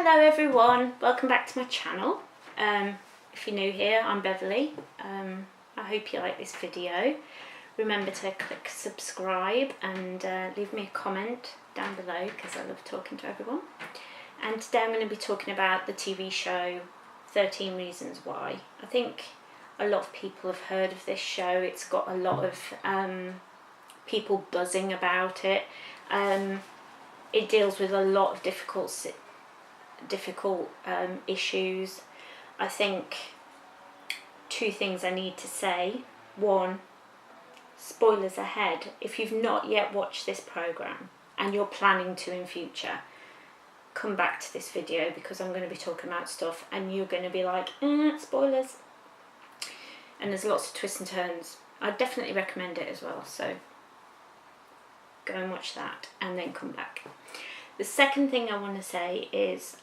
Hello everyone, welcome back to my channel. If you're new here, I'm Beverly. I hope you like this video. Remember to click subscribe and leave me a comment down below because I love talking to everyone. And today I'm going to be talking about the TV show 13 Reasons Why. I think a lot of people have heard of this show. It's got a lot of people buzzing about it. It deals with a lot of difficult issues. I think two things I need to say. One, spoilers ahead. If you've not yet watched this program and you're planning to in future, come back to this video because I'm going to be talking about stuff and you're going to be like, spoilers. And there's lots of twists and turns. I definitely recommend it as well, so go and watch that and then come back. The second thing I want to say is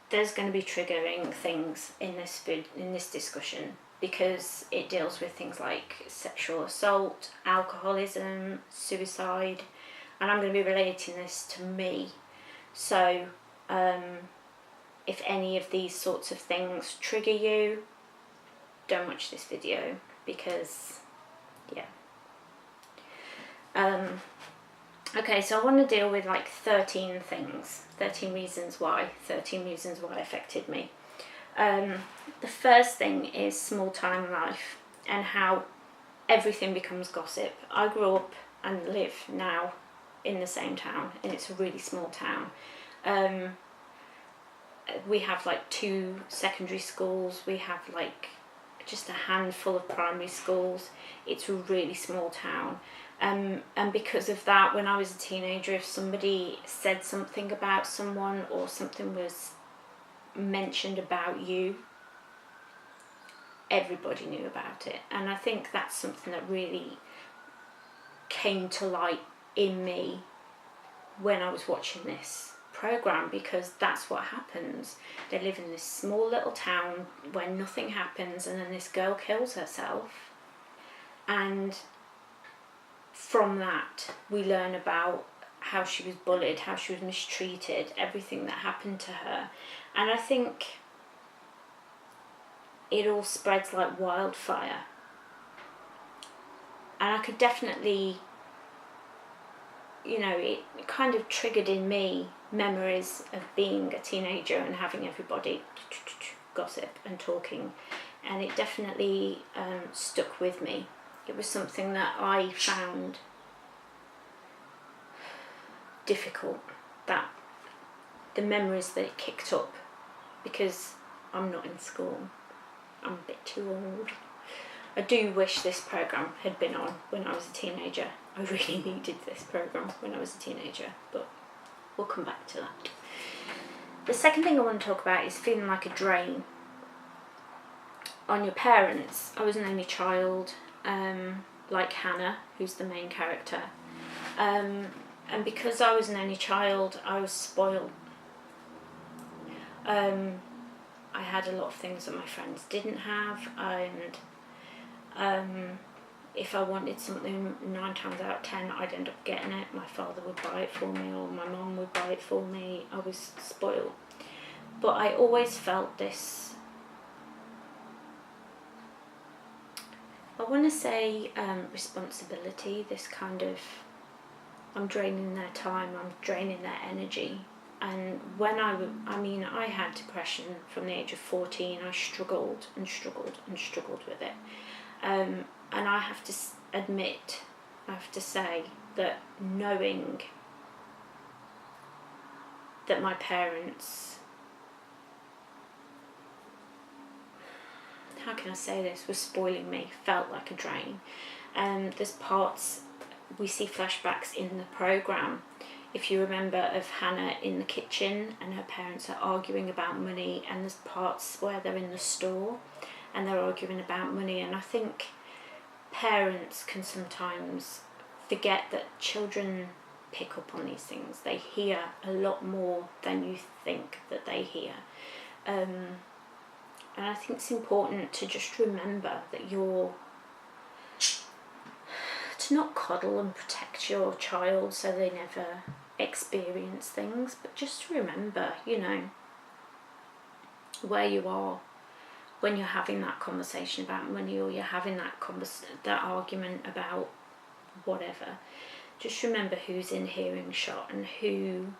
there's going to be triggering things in this discussion because it deals with things like sexual assault, alcoholism, suicide, and I'm going to be relating this to me. So if any of these sorts of things trigger you, don't watch this video because okay, so I want to deal with like 13 things, 13 reasons why affected me. The first thing is small town life and how everything becomes gossip. I grew up and live now in the same town and it's a really small town. We have like 2 secondary schools, we have like just a handful of primary schools. It's a really small town. And because of that, when I was a teenager, if somebody said something about someone or something was mentioned about you, everybody knew about it. And I think that's something that really came to light in me when I was watching this program, because that's what happens. They live in this small little town where nothing happens, and then this girl kills herself, and from that we learn about how she was bullied, how she was mistreated, everything that happened to her. And I think it all spreads like wildfire, and I could definitely, it kind of triggered in me memories of being a teenager and having everybody gossip and talking, and it definitely stuck with me. It was something that I found difficult, that the memories that it kicked up, because I'm not in school, I'm a bit too old. I do wish this program had been on when I was a teenager. I really needed this program when I was a teenager, but we'll come back to that. The second thing I want to talk about is feeling like a drain on your parents. I was an only child, like Hannah, who's the main character, and because I was an only child, I was spoiled. I had a lot of things that my friends didn't have, and if I wanted something, 9 times out of 10 I'd end up getting it. My father would buy it for me or my mum would buy it for me. I was spoiled. But I always felt this, I want to say responsibility, this kind of, I'm draining their time, I'm draining their energy. And when I had depression from the age of 14. I struggled and struggled and struggled with it. And I have to admit, I have to say that knowing that my parents, how can I say this, were spoiling me, felt like a drain. There's parts, we see flashbacks in the programme, if you remember, of Hannah in the kitchen and her parents are arguing about money, and there's parts where they're in the store and they're arguing about money. And I think parents can sometimes forget that children pick up on these things. They hear a lot more than you think that they hear. And I think it's important to just remember that to not coddle and protect your child so they never experience things, but just to remember, where you are when you're having that conversation about money, or you're having that argument about whatever. Just remember who's in hearing shot and who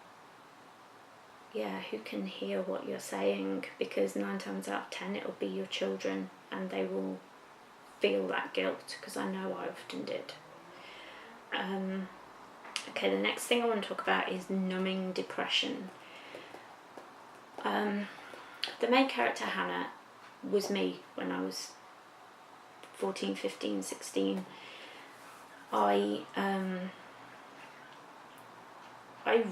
can hear what you're saying, because 9 times out of 10 it'll be your children, and they will feel that guilt, because I know I often did. Okay, the next thing I want to talk about is numbing depression. The main character, Hannah, was me when I was 14, 15, 16. I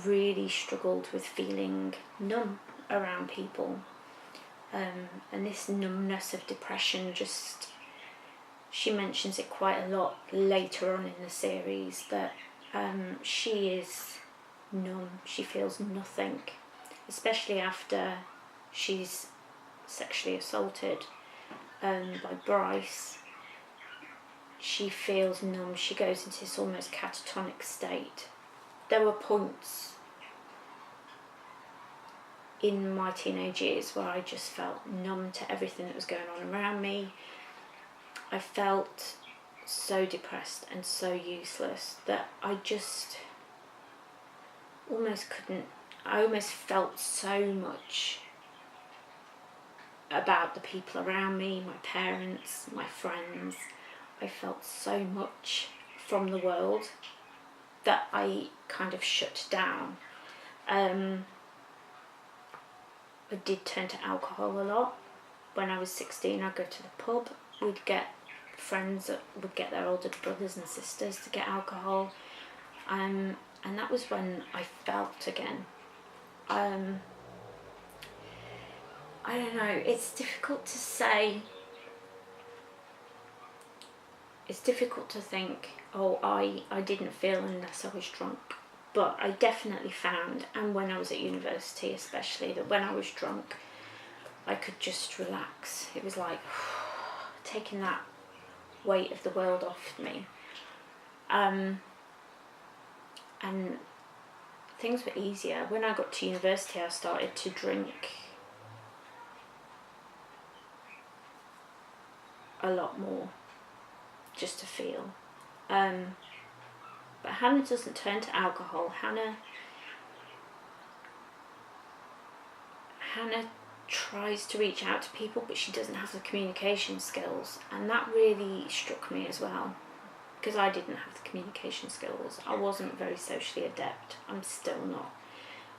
really struggled with feeling numb around people. And this numbness of depression, just, she mentions it quite a lot later on in the series, that she is numb, she feels nothing, especially after she's sexually assaulted by Bryce. She feels numb, she goes into this almost catatonic state. There were points in my teenage years where I just felt numb to everything that was going on around me. I felt so depressed and so useless that I just almost couldn't, I almost felt so much about the people around me, my parents, my friends. I felt so much from the world that I kind of shut down. I did turn to alcohol a lot. When I was 16, I'd go to the pub. We'd get friends that would get their older brothers and sisters to get alcohol. And that was when I felt again. I don't know, it's difficult to say. It's difficult to think, oh, I didn't feel unless I was drunk. But I definitely found, and when I was at university especially, that when I was drunk, I could just relax. It was like taking that weight of the world off me. And things were easier. When I got to university, I started to drink a lot more, just to feel. But Hannah doesn't turn to alcohol. Hannah tries to reach out to people, but she doesn't have the communication skills, and that really struck me as well, because I didn't have the communication skills. I wasn't very socially adept. I'm still not.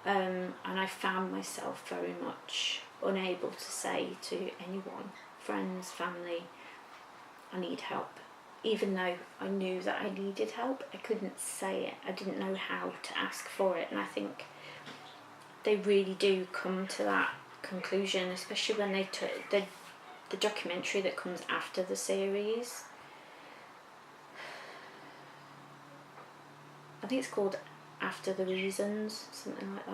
And I found myself very much unable to say to anyone, friends, family, I need help. Even though I knew that I needed help, I couldn't say it. I didn't know how to ask for it. And I think they really do come to that conclusion, especially when they took the documentary that comes after the series. I think it's called After the Reasons, something like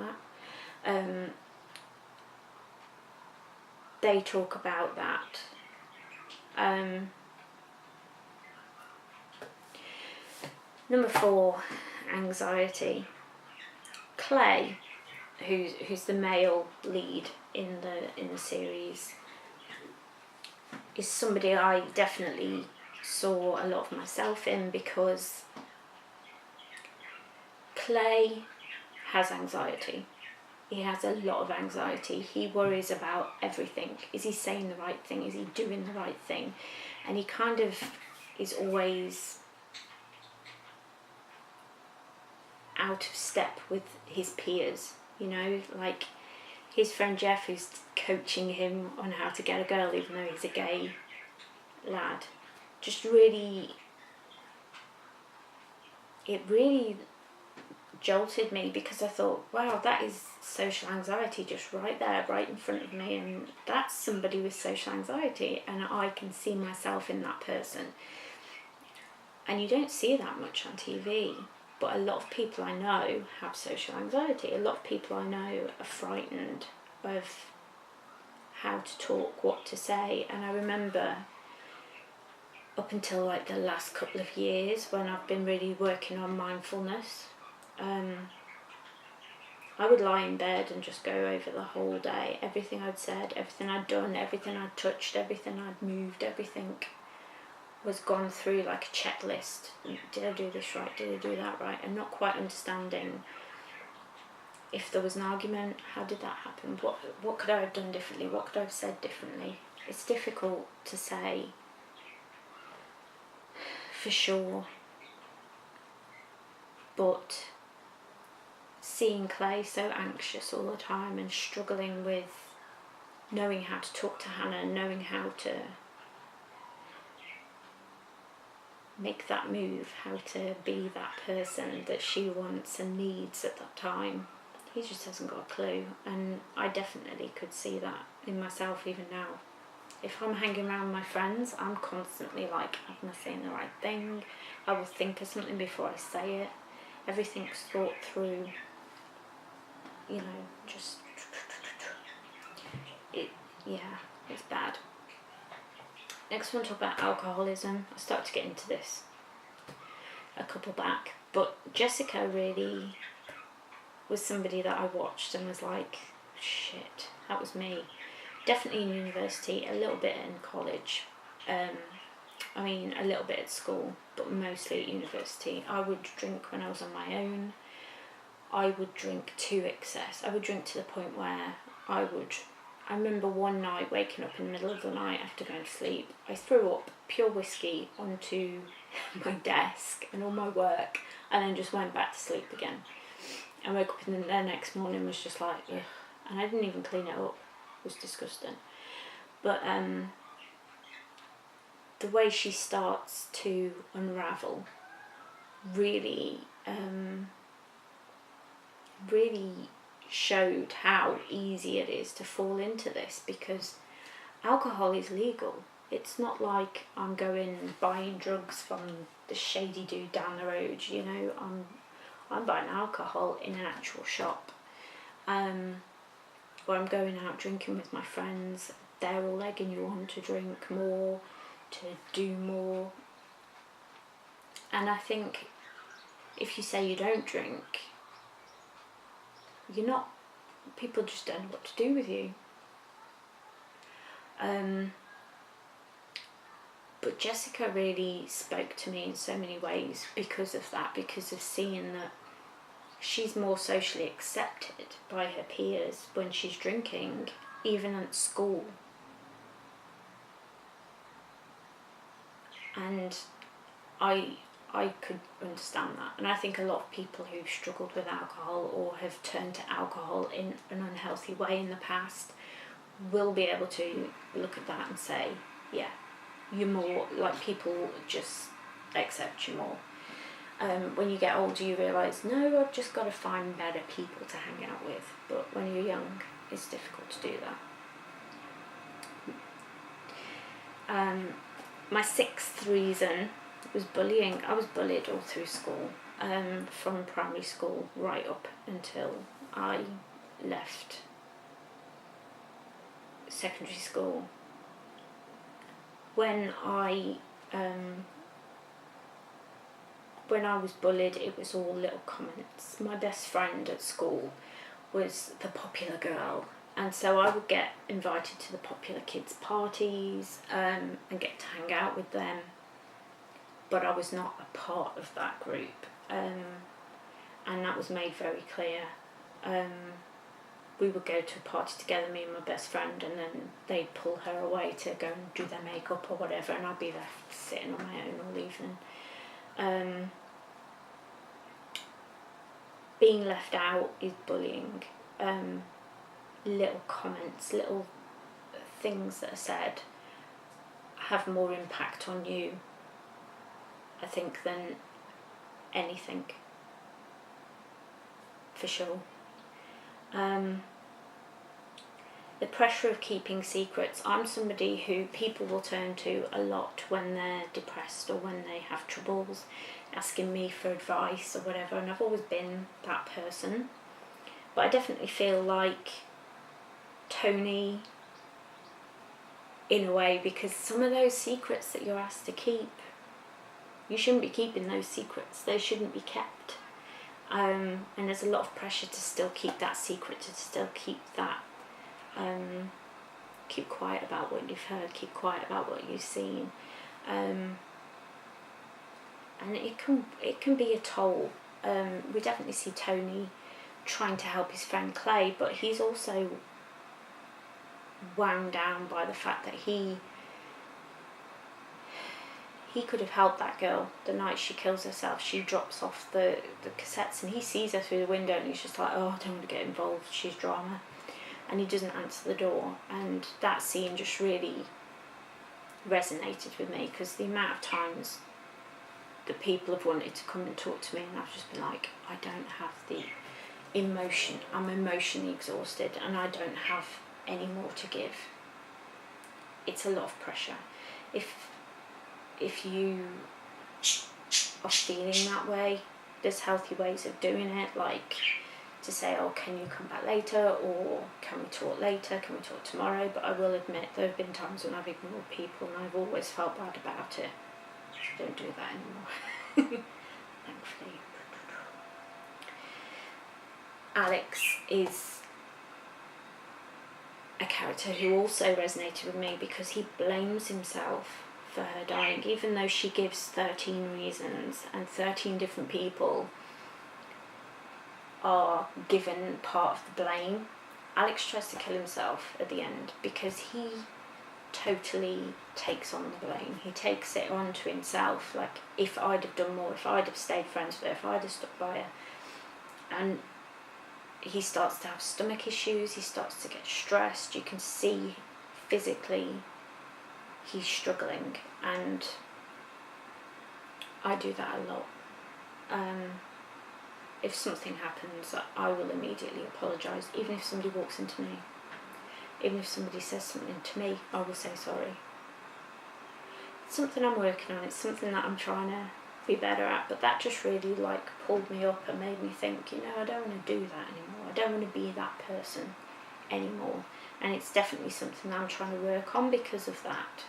that. They talk about that. Number 4, anxiety. Clay, who's the male lead in the series, is somebody I definitely saw a lot of myself in, because Clay has anxiety. He has a lot of anxiety. He worries about everything. Is he saying the right thing? Is he doing the right thing? And he kind of is always out of step with his peers, you know, like his friend Jeff, who's coaching him on how to get a girl even though he's a gay lad. Just really, it really jolted me, because I thought, wow, that is social anxiety just right there, right in front of me, and that's somebody with social anxiety, and I can see myself in that person. And you don't see that much on TV, but a lot of people I know have social anxiety. A lot of people I know are frightened of how to talk, what to say. And I remember up until like the last couple of years, when I've been really working on mindfulness, I would lie in bed and just go over the whole day, everything I'd said, everything I'd done, everything I'd touched, everything I'd moved, everything was gone through like a checklist. Did I do this right? Did I do that right? And not quite understanding if there was an argument, how did that happen? What could I have done differently? What could I have said differently? It's difficult to say for sure, but seeing Clay so anxious all the time and struggling with knowing how to talk to Hannah, knowing how to make that move, how to be that person that she wants and needs at that time, he just hasn't got a clue. And I definitely could see that in myself even now. If I'm hanging around my friends, I'm constantly like, am I saying the right thing? I will think of something before I say it. Everything's thought through, you know, just it's bad. Next, I want to talk about alcoholism. I started to get into this a couple back, but Jessica really was somebody that I watched and was like, shit, that was me. Definitely in university, a little bit in college, I mean a little bit at school, but mostly at university. I would drink when I was on my own. I would drink to excess. I would drink to the point where I remember one night waking up in the middle of the night after going to sleep. I threw up pure whiskey onto my desk and all my work, and then just went back to sleep again. I woke up and the next morning was just like, ugh. And I didn't even clean it up. It was disgusting. But the way she starts to unravel really showed how easy it is to fall into this, because alcohol is legal. It's not like I'm going buying drugs from the shady dude down the road, you know. I'm buying alcohol in an actual shop, or I'm going out drinking with my friends. They're all egging you on to drink more, to do more. And I think if you say you don't drink, people just don't know what to do with you. But Jessica really spoke to me in so many ways because of that, because of seeing that she's more socially accepted by her peers when she's drinking, even at school. And I could understand that. And I think a lot of people who've struggled with alcohol or have turned to alcohol in an unhealthy way in the past will be able to look at that and say, yeah, you're more, like, people just accept you more. When you get older you realise, no, I've just got to find better people to hang out with. But when you're young, it's difficult to do that. My sixth reason was bullying. I was bullied all through school, from primary school right up until I left secondary school. When I was bullied, it was all little comments. My best friend at school was the popular girl, and so I would get invited to the popular kids' parties and get to hang out with them, but I was not a part of that group, and that was made very clear. We would go to a party together, me and my best friend, and then they'd pull her away to go and do their makeup or whatever, and I'd be left sitting on my own all evening. Being left out is bullying. Little comments, little things that are said have more impact on you, I think, than anything, for sure. The pressure of keeping secrets. I'm somebody who people will turn to a lot when they're depressed or when they have troubles, asking me for advice or whatever, and I've always been that person. But I definitely feel like Tony, in a way, because some of those secrets that you're asked to keep, you shouldn't be keeping those secrets. They shouldn't be kept. And there's a lot of pressure to still keep that secret, to still keep that, keep quiet about what you've heard, keep quiet about what you've seen. And it can be a toll. We definitely see Tony trying to help his friend Clay, but he's also wound down by the fact that he could have helped that girl the night she kills herself. She drops off the cassettes and he sees her through the window and he's just like, oh, I don't want to get involved, she's drama. And he doesn't answer the door. And that scene just really resonated with me, because the amount of times that people have wanted to come and talk to me and I've just been like, I don't have the emotion, I'm emotionally exhausted and I don't have any more to give. It's a lot of pressure. If you are feeling that way, there's healthy ways of doing it, like to say, oh, can you come back later, or can we talk later, can we talk tomorrow? But I will admit there have been times when I've ignored people and I've always felt bad about it. I don't do that anymore. Thankfully. Alex is a character who also resonated with me, because he blames himself for her dying, even though she gives 13 reasons and 13 different people are given part of the blame. Alex tries to kill himself at the end because he totally takes on the blame. He takes it onto himself, like, if I'd have done more, if I'd have stayed friends with her, if I'd have stuck by her. And he starts to have stomach issues, he starts to get stressed. You can see physically he's struggling, and I do that a lot. If something happens, I will immediately apologise. Even if somebody walks into me, even if somebody says something to me, I will say sorry. It's something I'm working on, it's something that I'm trying to be better at, but that just really pulled me up and made me think, I don't want to do that anymore. I don't want to be that person anymore. And it's definitely something I'm trying to work on because of that.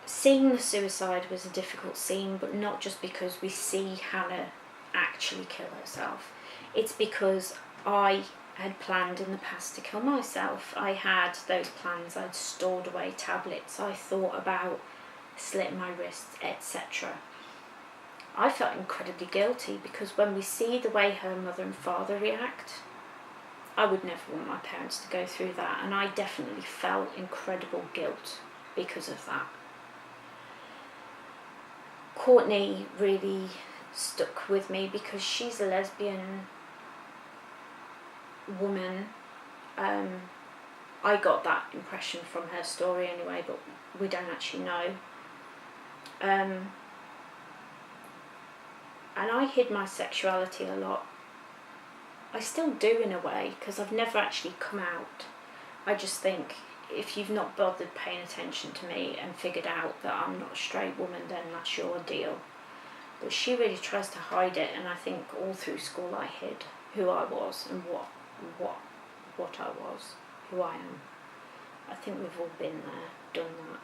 Seeing the suicide was a difficult scene, but not just because we see Hannah actually kill herself. It's because I had planned in the past to kill myself. I had those plans, I'd stored away tablets, I thought about slitting my wrists, etc. I felt incredibly guilty, because when we see the way her mother and father react, I would never want my parents to go through that, and I definitely felt incredible guilt because of that. Courtney really stuck with me because she's a lesbian woman. I got that impression from her story anyway, but we don't actually know. And I hid my sexuality a lot. I still do in a way, because I've never actually come out. I just think if you've not bothered paying attention to me and figured out that I'm not a straight woman, then that's your deal. But she really tries to hide it, and I think all through school I hid who I was and what I was, who I am. I think we've all been there, done that.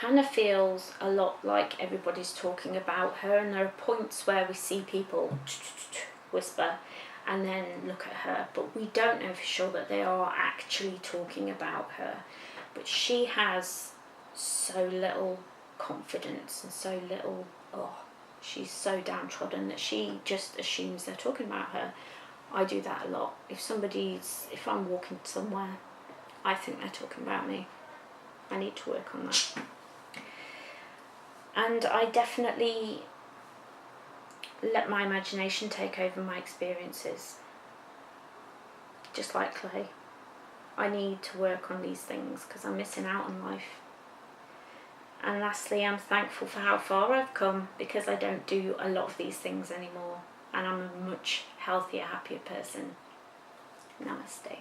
Hannah feels a lot like everybody's talking about her, and there are points where we see people whisper and then look at her, but we don't know for sure that they are actually talking about her. But she has so little confidence and so little, she's so downtrodden that she just assumes they're talking about her. I do that a lot. If I'm walking somewhere, I think they're talking about me. I need to work on that. And I definitely let my imagination take over my experiences. Just like Clay. I need to work on these things because I'm missing out on life. And lastly, I'm thankful for how far I've come, because I don't do a lot of these things anymore. And I'm a much healthier, happier person. Namaste.